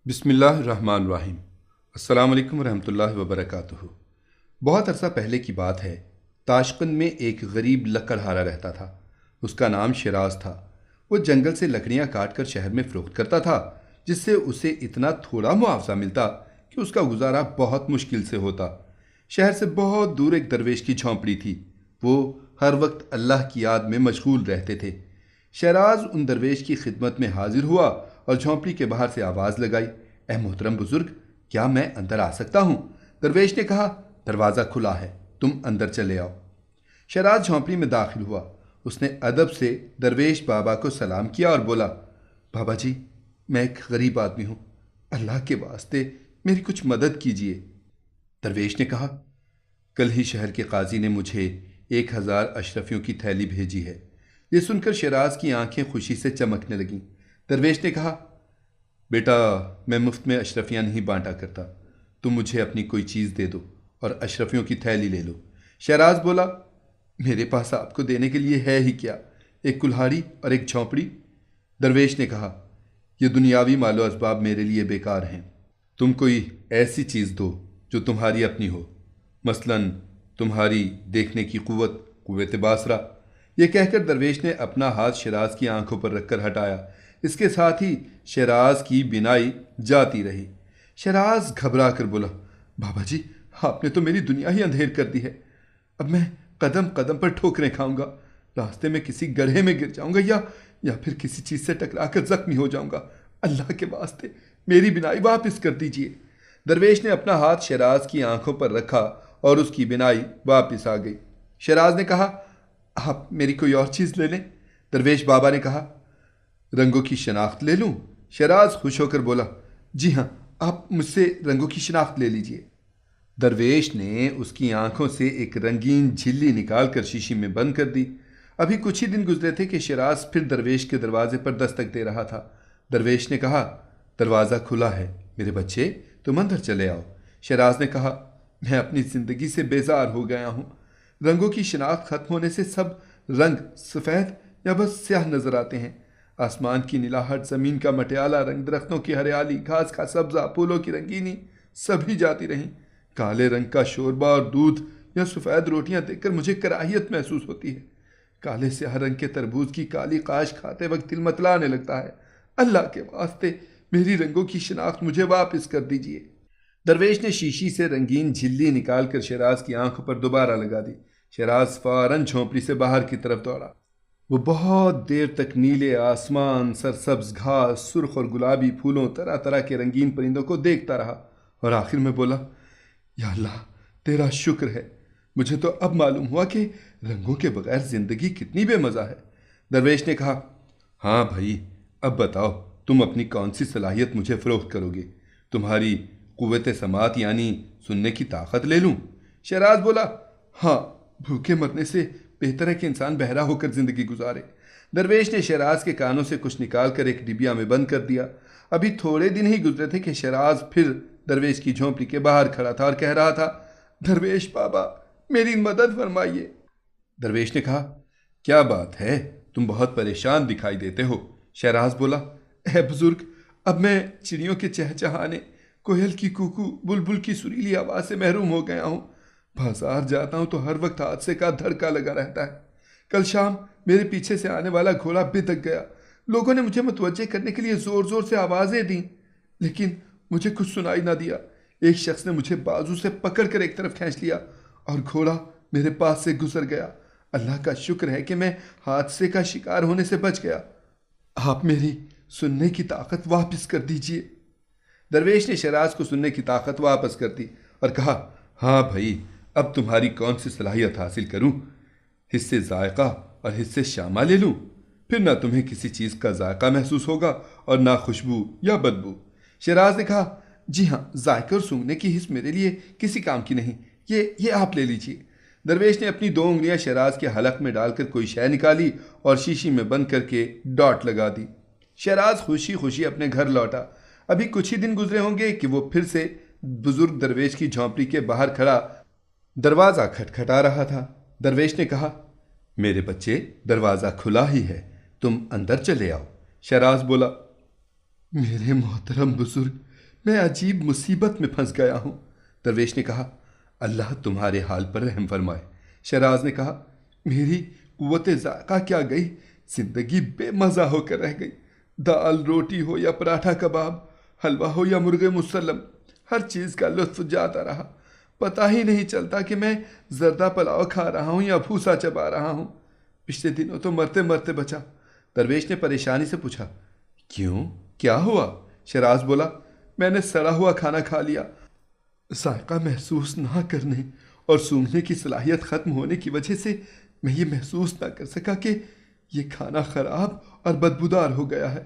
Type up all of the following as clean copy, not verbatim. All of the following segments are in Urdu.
بسم اللہ الرحمن الرحیم۔ السلام علیکم ورحمۃ اللہ وبرکاتہ۔ بہت عرصہ پہلے کی بات ہے۔ تاشقند میں ایک غریب لکڑہارا رہتا تھا۔ اس کا نام شیراز تھا۔ وہ جنگل سے لکڑیاں کاٹ کر شہر میں فروخت کرتا تھا، جس سے اسے اتنا تھوڑا معاوضہ ملتا کہ اس کا گزارا بہت مشکل سے ہوتا۔ شہر سے بہت دور ایک درویش کی جھونپڑی تھی۔ وہ ہر وقت اللہ کی یاد میں مشغول رہتے تھے۔ شیراز ان درویش کی خدمت میں حاضر ہوا اور جھونپڑی کے باہر سے آواز لگائی، اے محترم بزرگ، کیا میں اندر آ سکتا ہوں؟ درویش نے کہا، دروازہ کھلا ہے، تم اندر چلے آؤ۔ شیراز جھونپڑی میں داخل ہوا۔ اس نے ادب سے درویش بابا کو سلام کیا اور بولا، بابا جی، میں ایک غریب آدمی ہوں، اللہ کے واسطے میری کچھ مدد کیجیے۔ درویش نے کہا، کل ہی شہر کے قاضی نے مجھے 1000 اشرفیوں کی تھیلی بھیجی ہے۔ یہ سن کر شیراز کی آنکھیں خوشی سے چمکنے لگیں۔ درویش نے کہا، بیٹا، میں مفت میں اشرفیاں نہیں بانٹا کرتا، تم مجھے اپنی کوئی چیز دے دو اور اشرفیوں کی تھیلی لے لو۔ شیراز بولا، میرے پاس آپ کو دینے کے لیے ہے ہی کیا، ایک کلہاڑی اور ایک جھونپڑی۔ درویش نے کہا، یہ دنیاوی مال و اسباب میرے لیے بیکار ہیں، تم کوئی ایسی چیز دو جو تمہاری اپنی ہو، مثلاً تمہاری دیکھنے کی قوت باصرہ۔ یہ کہہ کر درویش نے اپنا ہاتھ شیراز کی آنکھوں پر رکھ کر ہٹایا۔ اس کے ساتھ ہی شیراز کی بینائی جاتی رہی۔ شیراز گھبرا کر بولا، بابا جی، آپ نے تو میری دنیا ہی اندھیر کر دی ہے۔ اب میں قدم قدم پر ٹھوکریں کھاؤں گا، راستے میں کسی گڑھے میں گر جاؤں گا یا پھر کسی چیز سے ٹکرا کر زخمی ہو جاؤں گا۔ اللہ کے واسطے میری بینائی واپس کر دیجیے۔ درویش نے اپنا ہاتھ شیراز کی آنکھوں پر رکھا اور اس کی بینائی واپس آ گئی۔ شیراز نے کہا، آپ میری کوئی اور چیز لے لیں۔ درویش بابا نے کہا، رنگوں کی شناخت لے لوں؟ شیراز خوش ہو کر بولا، جی ہاں، آپ مجھ سے رنگوں کی شناخت لے لیجئے۔ درویش نے اس کی آنکھوں سے ایک رنگین جھلی نکال کر شیشی میں بند کر دی۔ ابھی کچھ ہی دن گزرے تھے کہ شیراز پھر درویش کے دروازے پر دستک دے رہا تھا۔ درویش نے کہا، دروازہ کھلا ہے، میرے بچے، تم اندر چلے آؤ۔ شیراز نے کہا، میں اپنی زندگی سے بیزار ہو گیا ہوں۔ رنگوں کی شناخت ختم ہونے سے سب رنگ سفید یا بس سیاہ نظر آتے ہیں۔ آسمان کی نیلاہٹ، زمین کا مٹیالہ رنگ، درختوں کی ہریالی، گھاس کا سبزہ، پھولوں کی رنگینی، سبھی جاتی رہیں۔ کالے رنگ کا شوربہ اور دودھ یا سفید روٹیاں دیکھ کر مجھے کراہیت محسوس ہوتی ہے۔ کالے سیاہ رنگ کے تربوز کی کالی قاش کھاتے وقت دل متلانے لگتا ہے۔ اللہ کے واسطے میری رنگوں کی شناخت مجھے واپس کر دیجیے۔ درویش نے شیشی سے رنگین جھلی نکال کر شیراز کی آنکھوں پر دوبارہ لگا دی۔ شیراز فوراً جھونپڑی سے باہر کی طرف دوڑا۔ وہ بہت دیر تک نیلے آسمان، سرسبز گھاس، سرخ اور گلابی پھولوں، طرح طرح کے رنگین پرندوں کو دیکھتا رہا اور آخر میں بولا، یا اللہ، تیرا شکر ہے، مجھے تو اب معلوم ہوا کہ رنگوں کے بغیر زندگی کتنی بے مزہ ہے۔ درویش نے کہا، ہاں بھائی، اب بتاؤ تم اپنی کون سی صلاحیت مجھے فروخت کرو گے؟ تمہاری قوت سماعت یعنی سننے کی طاقت لے لوں؟ شیراز بولا، ہاں، بھوکے مرنے سے بہتر ہے کہ انسان بہرا ہو کر زندگی گزارے۔ درویش نے شیراز کے کانوں سے کچھ نکال کر ایک ڈبیا میں بند کر دیا۔ ابھی تھوڑے دن ہی گزرے تھے کہ شیراز پھر درویش کی جھونپڑی کے باہر کھڑا تھا اور کہہ رہا تھا، درویش بابا، میری مدد فرمائیے۔ درویش نے کہا، کیا بات ہے، تم بہت پریشان دکھائی دیتے ہو۔ شیراز بولا، اے بزرگ، اب میں چڑیوں کے چہچہانے، کوئل کی کوکو، بلبل کی سریلی آواز سے محروم ہو گیا ہوں۔ بازار جاتا ہوں تو ہر وقت حادثے کا دھڑکا لگا رہتا ہے۔ کل شام میرے پیچھے سے آنے والا گھوڑا بتک گیا۔ لوگوں نے مجھے متوجہ کرنے کے لیے زور زور سے آوازیں دیں، لیکن مجھے کچھ سنائی نہ دیا۔ ایک شخص نے مجھے بازو سے پکڑ کر ایک طرف کھینچ لیا اور گھوڑا میرے پاس سے گزر گیا۔ اللہ کا شکر ہے کہ میں حادثے کا شکار ہونے سے بچ گیا۔ آپ میری سننے کی طاقت واپس کر دیجیے۔ درویش نے شیراز کو سننے کی طاقت واپس کر دی اور کہا، ہاں بھائی، اب تمہاری کون سی صلاحیت حاصل کروں؟ حصے ذائقہ اور حصے شامہ لے لوں؟ پھر نہ تمہیں کسی چیز کا ذائقہ محسوس ہوگا اور نہ خوشبو یا بدبو۔ شیراز نے کہا، جی ہاں، ذائقہ اور سونگنے کی حس میرے لیے کسی کام کی نہیں، یہ آپ لے لیجیے۔ درویش نے اپنی 2 انگلیاں شیراز کے حلق میں ڈال کر کوئی شے نکالی اور شیشی میں بند کر کے ڈاٹ لگا دی۔ شیراز خوشی خوشی اپنے گھر لوٹا۔ ابھی کچھ ہی دن گزرے ہوں گے کہ وہ پھر سے بزرگ درویش کی جھونپڑی کے باہر کھڑا دروازہ کھٹکھٹا رہا تھا۔ درویش نے کہا، میرے بچے، دروازہ کھلا ہی ہے، تم اندر چلے آؤ۔ شیراز بولا، میرے محترم بزرگ، میں عجیب مصیبت میں پھنس گیا ہوں۔ درویش نے کہا اللہ تمہارے حال پر رحم فرمائے۔ شہراز نے کہا میری قوت ذائقہ کیا گئی، زندگی بے مزہ ہو کر رہ گئی۔ دال روٹی ہو یا پراٹھا کباب، حلوہ ہو یا مرغ مسلم، ہر چیز کا لطف جاتا رہا۔ پتہ ہی نہیں چلتا کہ میں زردہ پلاؤ کھا رہا ہوں یا بھوسا چبا رہا ہوں۔ پچھلے دنوں تو مرتے مرتے بچا۔ درویش نے پریشانی سے پوچھا کیوں، کیا ہوا؟ شہراز بولا میں نے سڑا ہوا کھانا کھا لیا۔ ذائقہ محسوس نہ کرنے اور سونگھنے کی صلاحیت ختم ہونے کی وجہ سے میں یہ محسوس نہ کر سکا کہ یہ کھانا خراب اور بدبودار ہو گیا ہے۔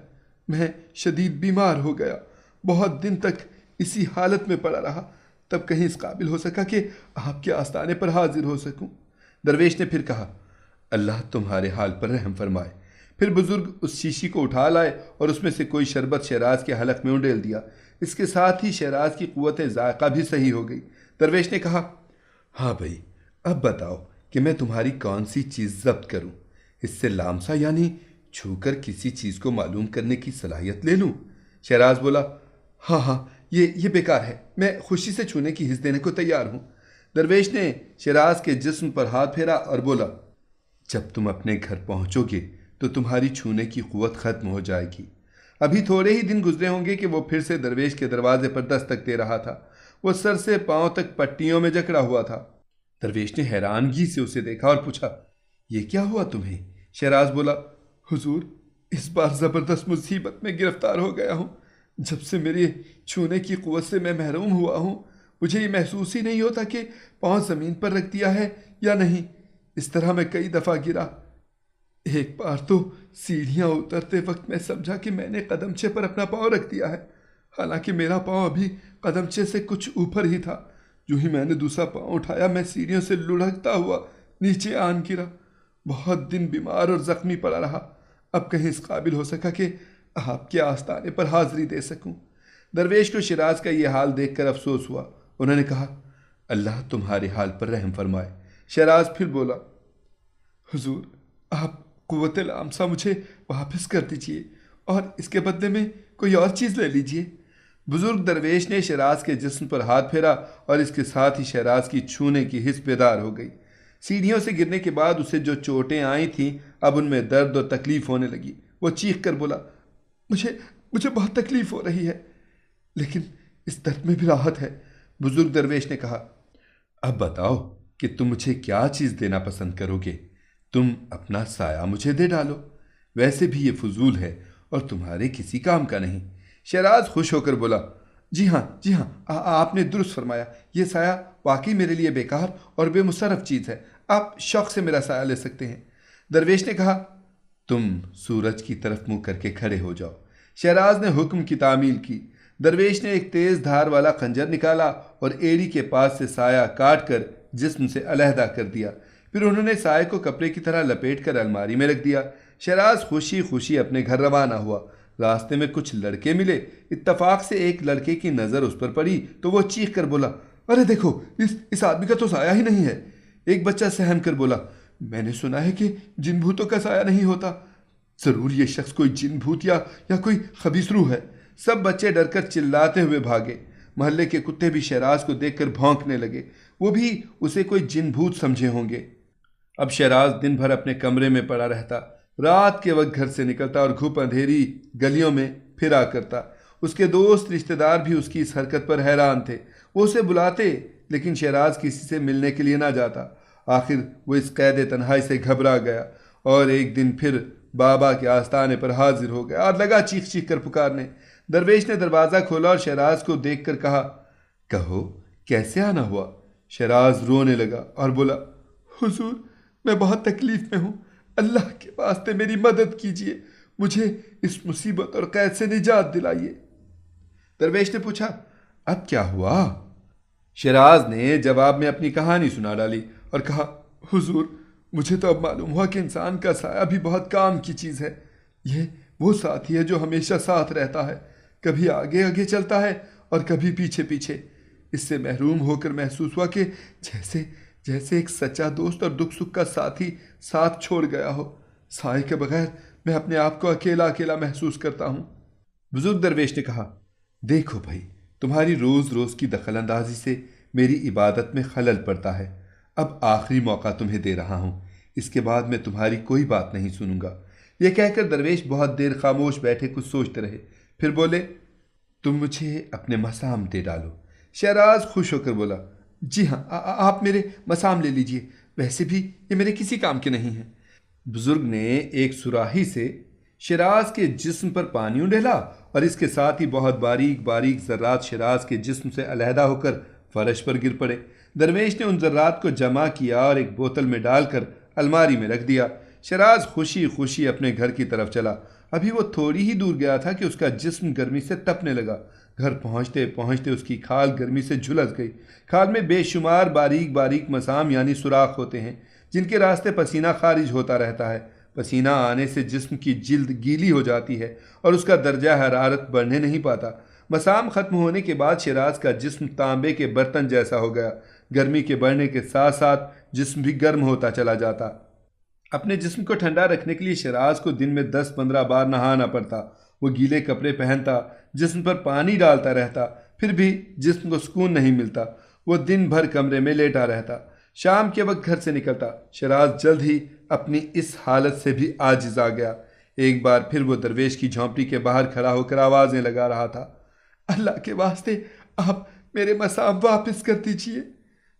میں شدید بیمار ہو گیا، بہت دن تک اسی حالت میں پڑا رہا، تب کہیں اس قابل ہو سکا کہ آپ کے آستانے پر حاضر ہو سکوں۔ درویش نے پھر کہا اللہ تمہارے حال پر رحم فرمائے۔ پھر بزرگ اس شیشی کو اٹھا لائے اور اس میں سے کوئی شربت شہراز کے حلق میں انڈیل دیا۔ اس کے ساتھ ہی شہراز کی قوت ذائقہ بھی صحیح ہو گئی۔ درویش نے کہا ہاں بھائی، اب بتاؤ کہ میں تمہاری کون سی چیز ضبط کروں، اس سے لامسا یعنی چھو کر کسی چیز کو معلوم کرنے کی صلاحیت لے لوں؟ شہراز بولا ہاں یہ بیکار ہے، میں خوشی سے چھونے کی حص دینے کو تیار ہوں۔ درویش نے شہراز کے جسم پر ہاتھ پھیرا اور بولا جب تم اپنے گھر پہنچو گے تو تمہاری چھونے کی قوت ختم ہو جائے گی۔ ابھی تھوڑے ہی دن گزرے ہوں گے کہ وہ پھر سے درویش کے دروازے پر دستک دے رہا تھا۔ وہ سر سے پاؤں تک پٹیوں میں جکڑا ہوا تھا۔ درویش نے حیرانگی سے اسے دیکھا اور پوچھا یہ کیا ہوا تمہیں؟ شہراز بولا حضور، اس بار زبردست مصیبت میں گرفتار ہو گیا ہوں۔ جب سے میری چھونے کی قوت سے میں محروم ہوا ہوں، مجھے یہ محسوس ہی نہیں ہوتا کہ پاؤں زمین پر رکھ دیا ہے یا نہیں۔ اس طرح میں کئی دفعہ گرا۔ ایک بار تو سیڑھیاں اترتے وقت میں سمجھا کہ میں نے قدمچے پر اپنا پاؤں رکھ دیا ہے، حالانکہ میرا پاؤں ابھی قدمچے سے کچھ اوپر ہی تھا۔ جو ہی میں نے دوسرا پاؤں اٹھایا میں سیڑھیوں سے لڑھکتا ہوا نیچے آن گرا۔ بہت دن بیمار اور زخمی پڑا رہا، اب کہیں اس قابل ہو سکا کہ آپ کے آستانے پر حاضری دے سکوں۔ درویش کو شہراز کا یہ حال دیکھ کر افسوس ہوا۔ انہوں نے کہا اللہ تمہارے حال پر رحم فرمائے۔ شہراز پھر بولا حضور، آپ قوت لامسا مجھے واپس کر دیجئے اور اس کے بدلے میں کوئی اور چیز لے لیجئے۔ بزرگ درویش نے شہراز کے جسم پر ہاتھ پھیرا اور اس کے ساتھ ہی شہراز کی چھونے کی حس بیدار ہو گئی۔ سیڑھیوں سے گرنے کے بعد اسے جو چوٹیں آئی تھیں اب ان میں درد اور تکلیف ہونے لگی۔ وہ چیخ کر بولا مجھے بہت تکلیف ہو رہی ہے، لیکن اس درد میں بھی راحت ہے۔ بزرگ درویش نے کہا اب بتاؤ کہ تم مجھے کیا چیز دینا پسند کرو گے؟ تم اپنا سایہ مجھے دے ڈالو، ویسے بھی یہ فضول ہے اور تمہارے کسی کام کا نہیں۔ شہراز خوش ہو کر بولا جی ہاں آپ نے درست فرمایا، یہ سایہ واقعی میرے لیے بیکار اور بے مصرف چیز ہے، آپ شوق سے میرا سایہ لے سکتے ہیں۔ درویش نے کہا تم سورج کی طرف منہ کر کے کھڑے ہو جاؤ۔ شہراز نے حکم کی تعمیل کی۔ درویش نے ایک تیز دھار والا خنجر نکالا اور ایڑی کے پاس سے سایہ کاٹ کر جسم سے علیحدہ کر دیا۔ پھر انہوں نے سائے کو کپڑے کی طرح لپیٹ کر الماری میں رکھ دیا۔ شہراز خوشی خوشی اپنے گھر روانہ ہوا۔ راستے میں کچھ لڑکے ملے۔ اتفاق سے ایک لڑکے کی نظر اس پر پڑی تو وہ چیخ کر بولا ارے دیکھو، اس آدمی کا تو سایہ ہی نہیں ہے۔ ایک بچہ سہم کر بولا میں نے سنا ہے کہ جن بھوتوں کا سایہ نہیں ہوتا، ضرور یہ شخص کوئی جن بھوت یا کوئی خبیث روح ہے۔ سب بچے ڈر کر چلاتے ہوئے بھاگے۔ محلے کے کتے بھی شہراز کو دیکھ کر بھونکنے لگے، وہ بھی اسے کوئی جن بھوت سمجھے ہوں گے۔ اب شہراز دن بھر اپنے کمرے میں پڑا رہتا، رات کے وقت گھر سے نکلتا اور گھپ اندھیری گلیوں میں پھرا کرتا۔ اس کے دوست رشتہ دار بھی اس کی اس حرکت پر حیران تھے۔ وہ اسے بلاتے لیکن شہراز کسی سے ملنے کے لیے نہ جاتا۔ آخر وہ اس قید تنہائی سے گھبرا گیا اور ایک دن پھر بابا کے آستانے پر حاضر ہو گیا اور لگا چیخ چیخ کر پکارنے۔ درویش نے دروازہ کھولا اور شہراز کو دیکھ کر کہا کہو کیسے آنا ہوا؟ شہراز رونے لگا اور بولا حضور، میں بہت تکلیف میں ہوں، اللہ کے واسطے میری مدد کیجیے، مجھے اس مصیبت اور قید سے نجات دلائیے۔ درویش نے پوچھا اب کیا ہوا؟ شہراز نے جواب میں اپنی کہانی سنا ڈالی اور کہا حضور، مجھے تو اب معلوم ہوا کہ انسان کا سایہ بھی بہت کام کی چیز ہے۔ یہ وہ ساتھی ہے جو ہمیشہ ساتھ رہتا ہے، کبھی آگے آگے چلتا ہے اور کبھی پیچھے پیچھے۔ اس سے محروم ہو کر محسوس ہوا کہ جیسے ایک سچا دوست اور دکھ سکھ کا ساتھی ساتھ چھوڑ گیا ہو۔ سائے کے بغیر میں اپنے آپ کو اکیلا اکیلا محسوس کرتا ہوں۔ بزرگ درویش نے کہا دیکھو بھائی، تمہاری روز روز کی دخل اندازی سے میری عبادت میں خلل پڑتا ہے۔ اب آخری موقع تمہیں دے رہا ہوں، اس کے بعد میں تمہاری کوئی بات نہیں سنوں گا۔ یہ کہہ کر درویش بہت دیر خاموش بیٹھے کچھ سوچتے رہے، پھر بولے، تم مجھے اپنے مسام دے ڈالو۔ شہراز خوش ہو کر بولا، جی ہاں، آپ میرے مسام لے لیجئے، ویسے بھی یہ میرے کسی کام کے نہیں ہیں۔ بزرگ نے ایک سراہی سے شیراز کے جسم پر پانی ڈالا اور اس کے ساتھ ہی بہت باریک باریک ذرات شیراز کے جسم سے علیحدہ ہو کر فرش پر گر پڑے۔ درویش نے ان ذرات کو جمع کیا اور ایک بوتل میں ڈال کر الماری میں رکھ دیا۔ شیراز خوشی خوشی اپنے گھر کی طرف چلا۔ ابھی وہ تھوڑی ہی دور گیا تھا کہ اس کا جسم گرمی سے تپنے لگا۔ گھر پہنچتے پہنچتے اس کی کھال گرمی سے جھلس گئی۔ کھال میں بے شمار باریک باریک مسام یعنی سوراخ ہوتے ہیں جن کے راستے پسینہ خارج ہوتا رہتا ہے۔ پسینہ آنے سے جسم کی جلد گیلی ہو جاتی ہے اور اس کا درجہ حرارت بڑھنے نہیں پاتا۔ مسام ختم ہونے کے بعد شیراز کا جسم تانبے کے برتن جیسا ہو گیا۔ گرمی کے بڑھنے کے ساتھ ساتھ جسم بھی گرم ہوتا چلا جاتا۔ اپنے جسم کو ٹھنڈا رکھنے کے لیے شیراز کو دن میں 10-15 بار نہانا پڑتا۔ وہ گیلے کپڑے پہنتا، جسم پر پانی ڈالتا رہتا، پھر بھی جسم کو سکون نہیں ملتا۔ وہ دن بھر کمرے میں لیٹا رہتا۔ شام کے وقت گھر سے نکلتا۔ شیراز جلد ہی اپنی اس حالت سے بھی عاجز آ گیا۔ ایک بار پھر وہ درویش کی جھونپڑی کے باہر کھڑا ہو کر آوازیں لگا رہا تھا، اللہ کے واسطے آپ میرے مسام واپس کر دیجیے۔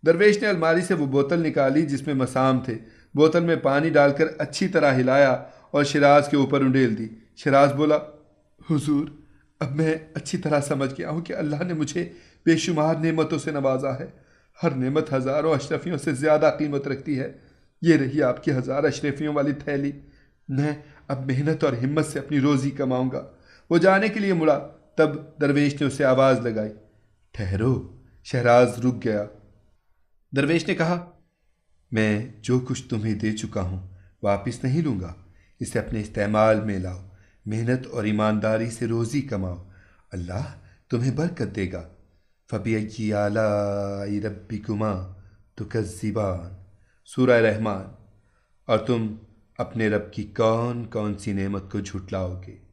درویش نے الماری سے وہ بوتل نکالی جس میں مسام تھے۔ بوتل میں پانی ڈال کر اچھی طرح ہلایا اور شیراز کے اوپر انڈیل دی۔ شیراز بولا، حضور، اب میں اچھی طرح سمجھ گیا ہوں کہ اللہ نے مجھے بے شمار نعمتوں سے نوازا ہے۔ ہر نعمت ہزاروں اشرفیوں سے زیادہ قیمت رکھتی ہے۔ یہ رہی آپ کی 1000 اشرفیوں والی تھیلی۔ میں اب محنت اور ہمت سے اپنی روزی کماؤں گا۔ وہ جانے کے لیے مڑا، تب درویش نے اسے آواز لگائی، ٹھہرو۔ شہراز رک گیا۔ درویش نے کہا، میں جو کچھ تمہیں دے چکا ہوں واپس نہیں لوں گا، اسے اپنے استعمال میں لاؤ، محنت اور ایمانداری سے روزی کماؤ، اللہ تمہیں برکت دے گا۔ فَبِأَيِّ آلَاءِ رَبِّكُمَا تُكَذِّبَانِ، سورہ رحمان۔ اور تم اپنے رب کی کون کون سی نعمت کو جھٹلاؤ گے؟